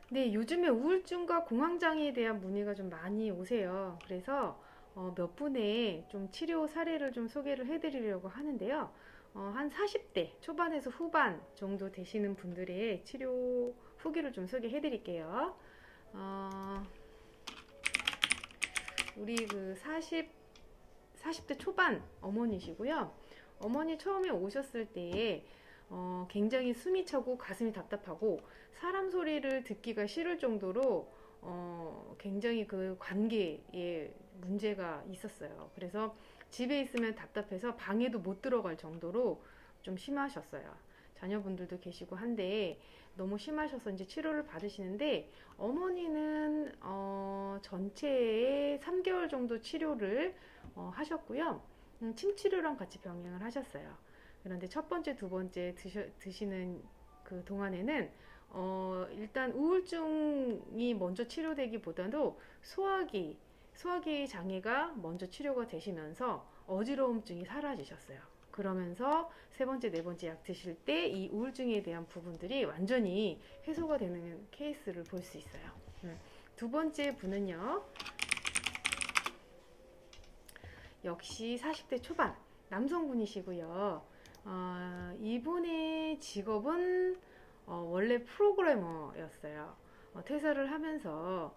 네, 요즘에 우울증과 공황장애에 대한 문의가 좀 많이 오세요. 그래서 몇 분의 좀 치료 사례를 좀 소개를 해드리려고 하는데요. 한 40대 초반에서 후반 정도 되시는 분들의 치료 후기를 좀 소개해드릴게요. 어, 우리 그 40대 초반 어머니시고요. 어머니 처음에 오셨을 때에 굉장히 숨이 차고 가슴이 답답하고 사람 소리를 듣기가 싫을 정도로 굉장히 그 관계에 문제가 있었어요. 그래서 집에 있으면 답답해서 방에도 못 들어갈 정도로 좀 심하셨어요. 자녀분들도 계시고 한데 너무 심하셔서 이제 치료를 받으시는데 어머니는 전체에 3개월 정도 치료를 하셨고요. 침 치료랑 같이 병행을 하셨어요. 그런데 첫 번째, 두 번째 드시는 그 동안에는 일단 우울증이 먼저 치료되기보다도 소화기 장애가 먼저 치료가 되시면서 어지러움증이 사라지셨어요. 그러면서 세 번째, 네 번째 약 드실 때 이 우울증에 대한 부분들이 완전히 해소가 되는 케이스를 볼 수 있어요. 두 번째 분은요, 역시 40대 초반 남성분이시고요. 이분의 직업은 원래 프로그래머였어요. 퇴사를 하면서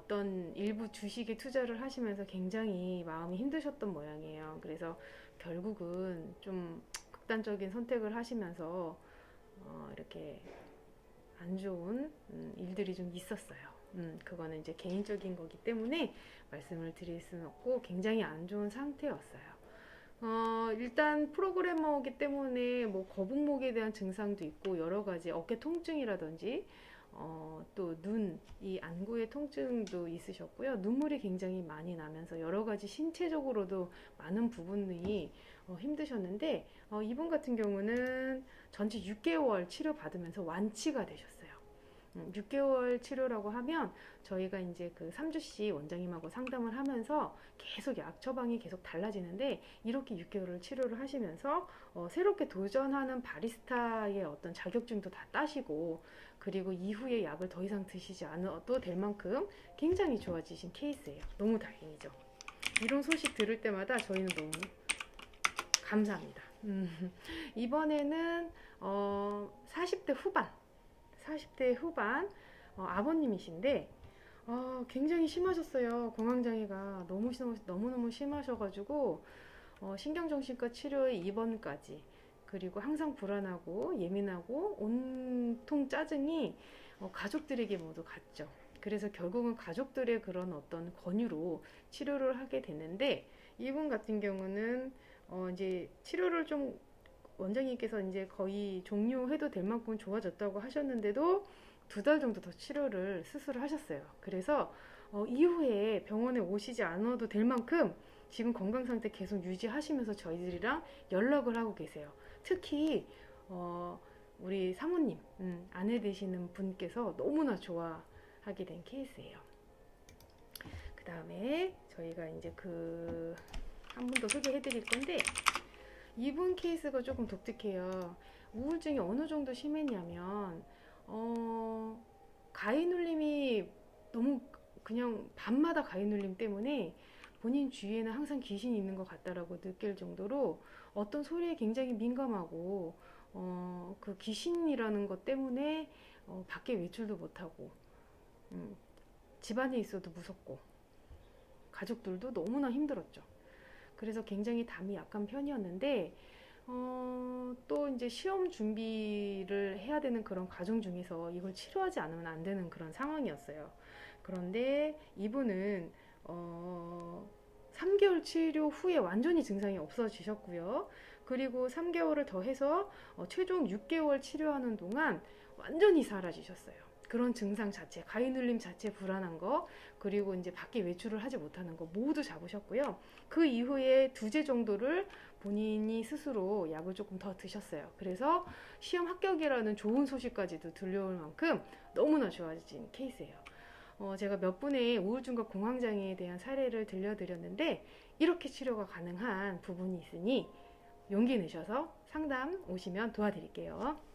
떤 일부 주식에 투자를 하시면서 굉장히 마음이 힘드셨던 모양이에요. 그래서 결국은 좀 극단적인 선택을 하시면서 이렇게 안 좋은 일들이 좀 있었어요. 그거는 이제 개인적인 거기 때문에 말씀을 드릴 수는 없고 굉장히 안 좋은 상태였어요. 일단 프로그래머이기 때문에 뭐 거북목에 대한 증상도 있고 여러 가지 어깨 통증이라든지 또 눈, 이 안구의 통증도 있으셨고요. 눈물이 굉장히 많이 나면서 여러 가지 신체적으로도 많은 부분이 힘드셨는데 이분 같은 경우는 전체 6개월 치료받으면서 완치가 되셨어요. 6개월 치료라고 하면 저희가 이제 그 3주씩 원장님하고 상담을 하면서 계속 약 처방이 계속 달라지는데 이렇게 6개월을 치료를 하시면서 새롭게 도전하는 바리스타의 어떤 자격증도 다 따시고 그리고 이후에 약을 더 이상 드시지 않아도 될 만큼 굉장히 좋아지신 케이스예요. 너무 다행이죠. 이런 소식 들을 때마다 저희는 너무 감사합니다. 이번에는 40대 후반 40대 후반 아버님이신데 굉장히 심하셨어요. 공황장애가 너무너무 심하셔가지고 신경정신과 치료에 입원까지 그리고 항상 불안하고 예민하고 온통 짜증이 가족들에게 모두 갔죠. 그래서 결국은 가족들의 그런 어떤 권유로 치료를 하게 됐는데 이분 같은 경우는 이제 치료를 좀 원장님께서 이제 거의 종료해도 될 만큼 좋아졌다고 하셨는데도 2달 정도 더 치료를 스스로 하셨어요. 그래서 이후에 병원에 오시지 않아도 될 만큼 지금 건강 상태 계속 유지하시면서 저희들이랑 연락을 하고 계세요. 특히 우리 사모님, 아내 되시는 분께서 너무나 좋아하게 된 케이스예요. 그 다음에 저희가 이제 그 한 분 더 소개해 드릴 건데 이분 케이스가 조금 독특해요. 우울증이 어느 정도 심했냐면 가위 눌림이 너무 그냥 밤마다 가위 눌림 때문에 본인 주위에는 항상 귀신이 있는 것 같다라고 느낄 정도로 어떤 소리에 굉장히 민감하고 그 귀신이라는 것 때문에 밖에 외출도 못하고 집안에 있어도 무섭고 가족들도 너무나 힘들었죠. 그래서 굉장히 담이 약한 편이었는데 또 이제 시험 준비를 해야 되는 그런 과정 중에서 이걸 치료하지 않으면 안 되는 그런 상황이었어요. 그런데 이분은 3개월 치료 후에 완전히 증상이 없어지셨고요. 그리고 3개월을 더 해서 최종 6개월 치료하는 동안 완전히 사라지셨어요. 그런 증상 자체, 가위 눌림 자체 불안한 거, 그리고 이제 밖에 외출을 하지 못하는 거 모두 잡으셨고요. 그 이후에 2제 정도를 본인이 스스로 약을 조금 더 드셨어요. 그래서 시험 합격이라는 좋은 소식까지도 들려올 만큼 너무나 좋아진 케이스예요. 제가 몇 분의 우울증과 공황장애에 대한 사례를 들려드렸는데 이렇게 치료가 가능한 부분이 있으니 용기 내셔서 상담 오시면 도와드릴게요.